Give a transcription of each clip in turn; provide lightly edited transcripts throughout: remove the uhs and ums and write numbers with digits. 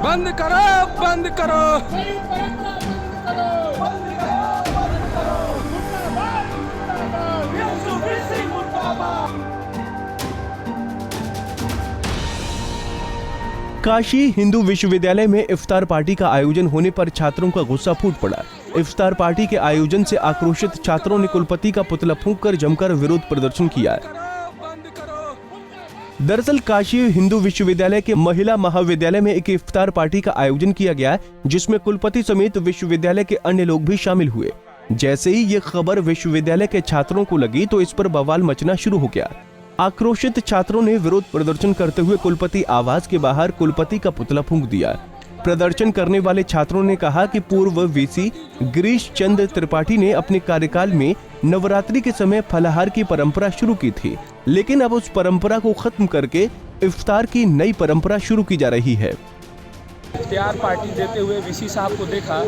बंद करो, बंद करो। काशी हिंदू विश्वविद्यालय में इफ्तार पार्टी का आयोजन होने पर छात्रों का गुस्सा फूट पड़ा। इफ्तार पार्टी के आयोजन से आक्रोशित छात्रों ने कुलपति का पुतला फूंककर जमकर विरोध प्रदर्शन किया। दरअसल काशी हिंदू विश्वविद्यालय के महिला महाविद्यालय में एक इफ्तार पार्टी का आयोजन किया गया, जिसमें कुलपति समेत विश्वविद्यालय के अन्य लोग भी शामिल हुए। जैसे ही ये खबर विश्वविद्यालय के छात्रों को लगी तो इस पर बवाल मचना शुरू हो गया। आक्रोशित छात्रों ने विरोध प्रदर्शन करते हुए कुलपति आवास के बाहर कुलपति का पुतला फूंक दिया। प्रदर्शन करने वाले छात्रों ने कहा कि पूर्व वीसी गिरीश चंद्र त्रिपाठी ने अपने कार्यकाल में नवरात्रि के समय फलाहार की परंपरा शुरू की थी, लेकिन अब उस परंपरा को खत्म करके इफ्तार की नई परंपरा शुरू की जा रही है। इफ्तार पार्टी देते हुए वीसी साहब को देखा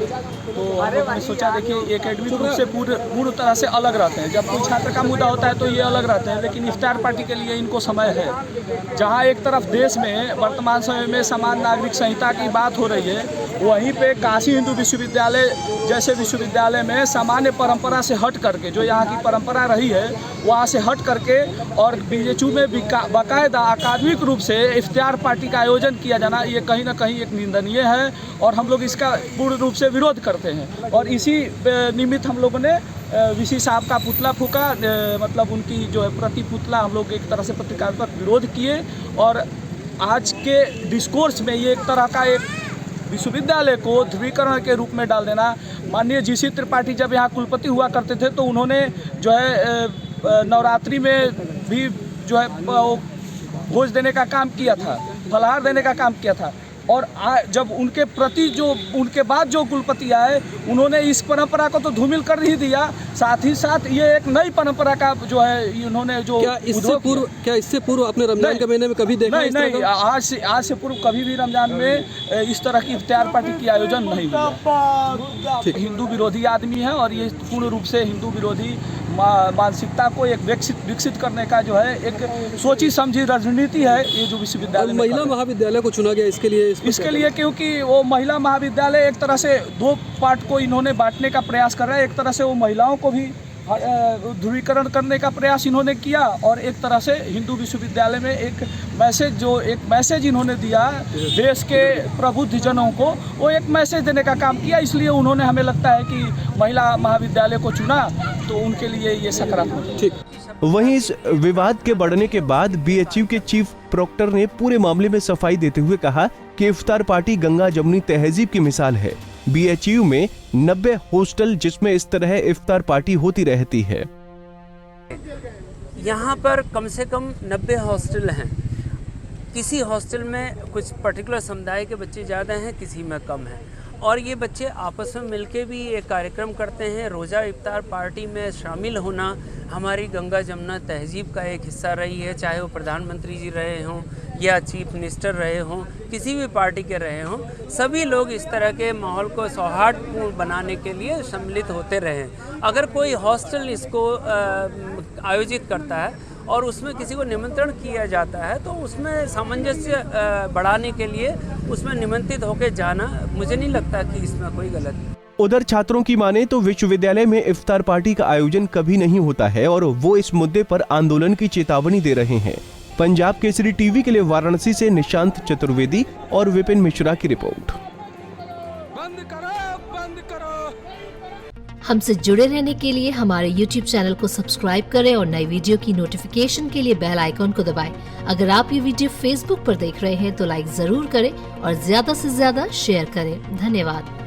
तो हम लोग ने सोचा, देखिए एकेडमिक रूप से पूर्ण तरह से अलग रहते हैं। जब कोई छात्र का मुद्दा होता है तो ये अलग रहते हैं, लेकिन इफ्तार पार्टी के लिए इनको समय है। जहां एक तरफ देश में वर्तमान समय में समान नागरिक संहिता की बात हो रही है, वहीं पे काशी हिंदू विश्वविद्यालय जैसे विश्वविद्यालय में सामान्य परंपरा से हट करके, जो यहाँ की परंपरा रही है वहाँ से हट करके और बीएचयू में बाकायदा अकादमिक रूप से इफ्तार पार्टी का आयोजन किया जाना, ये कहीं ना कहीं एक निंदनीय है और हम लोग इसका पूर्ण रूप से विरोध करते हैं। और इसी निमित्त हम लोगों ने वीसी साहब का पुतला फूका, मतलब उनकी जो है प्रति पुतला हम लोग एक तरह से प्रतीकात्मक विरोध किए। और आज के डिस्कोर्स में ये एक तरह का एक विश्वविद्यालय को ध्रुवीकरण के रूप में डाल देना। माननीय जीसी त्रिपाठी जब यहाँ कुलपति हुआ करते थे तो उन्होंने जो है नवरात्रि में भी जो है भोज देने का काम किया था, फलाहार देने का काम किया था। और जब उनके प्रति जो उनके बाद जो कुलपति आए उन्होंने इस परंपरा को तो धूमिल कर ही दिया, साथ ही साथ ये एक नई परंपरा का जो है उन्होंने जो क्या इससे पूर्व अपने रमजान के महीने में कभी देखा? नहीं, आज से पूर्व कभी भी रमजान में इस तरह की इफ्तार पार्टी की आयोजन नहीं हुआ। हिंदू विरोधी आदमी है और ये पूर्ण रूप से हिंदू विरोधी मानसिकता को एक विकसित करने का जो है एक सोची समझी रणनीति है ये जो विश्वविद्यालय। महिला महाविद्यालय को चुना गया इसके लिए क्योंकि वो महिला महाविद्यालय एक तरह से दो पार्ट को इन्होंने बांटने का प्रयास कर रहा है। एक तरह से वो महिलाओं को भी ध्रुवीकरण करने का प्रयास इन्होंने किया और एक तरह से हिंदू विश्वविद्यालय में एक मैसेज इन्होंने दिया देश के प्रबुद्ध जनों को, वो एक मैसेज देने का काम किया। इसलिए उन्होंने, हमें लगता है कि महिला महाविद्यालय को चुना तो उनके लिए ये सकारात्मक। ठीक। वहीं इस विवाद के बढ़ने के बाद बीएचयू के चीफ प्रोक्टर ने पूरे मामले में सफाई देते हुए कहा कि इफ्तार पार्टी गंगा जमुनी तहजीब की मिसाल है। बीएचयू में 90 हॉस्टल जिसमें इस तरह इफ्तार पार्टी होती रहती है। यहाँ पर कम से कम 90 हॉस्टल हैं। किसी हॉस्टल में कुछ पर्टिकुलर समुदाय के बच्चे ज़्यादा हैं, किसी में कम हैं, और ये बच्चे आपस में मिलके भी एक कार्यक्रम करते हैं। रोज़ा इफ्तार पार्टी में शामिल होना हमारी गंगा जमुना तहजीब का एक हिस्सा रही है, चाहे वो प्रधानमंत्री जी रहे हों या चीफ मिनिस्टर रहे हों, किसी भी पार्टी के रहे हों, सभी लोग इस तरह के माहौल को सौहार्दपूर्ण बनाने के लिए सम्मिलित होते रहे। अगर कोई हॉस्टल इसको आयोजित करता है और उसमें किसी को निमंत्रण किया जाता है तो उसमें सामंजस्य बढ़ाने के लिए उसमें निमंत्रित होकर जाना, मुझे नहीं लगता कि इसमें कोई गलत। उधर छात्रों की माने तो विश्वविद्यालय में इफ्तार पार्टी का आयोजन कभी नहीं होता है और वो इस मुद्दे पर आंदोलन की चेतावनी दे रहे हैं। पंजाब केसरी टीवी के लिए वाराणसी से निशांत चतुर्वेदी और विपिन मिश्रा की रिपोर्ट। बंद करो। हमसे जुड़े रहने के लिए हमारे YouTube चैनल को सब्सक्राइब करें और नई वीडियो की नोटिफिकेशन के लिए बेल आइकॉन को दबाएं। अगर आप ये वीडियो Facebook पर देख रहे हैं तो लाइक जरूर करें और ज्यादा से ज्यादा शेयर करें। धन्यवाद।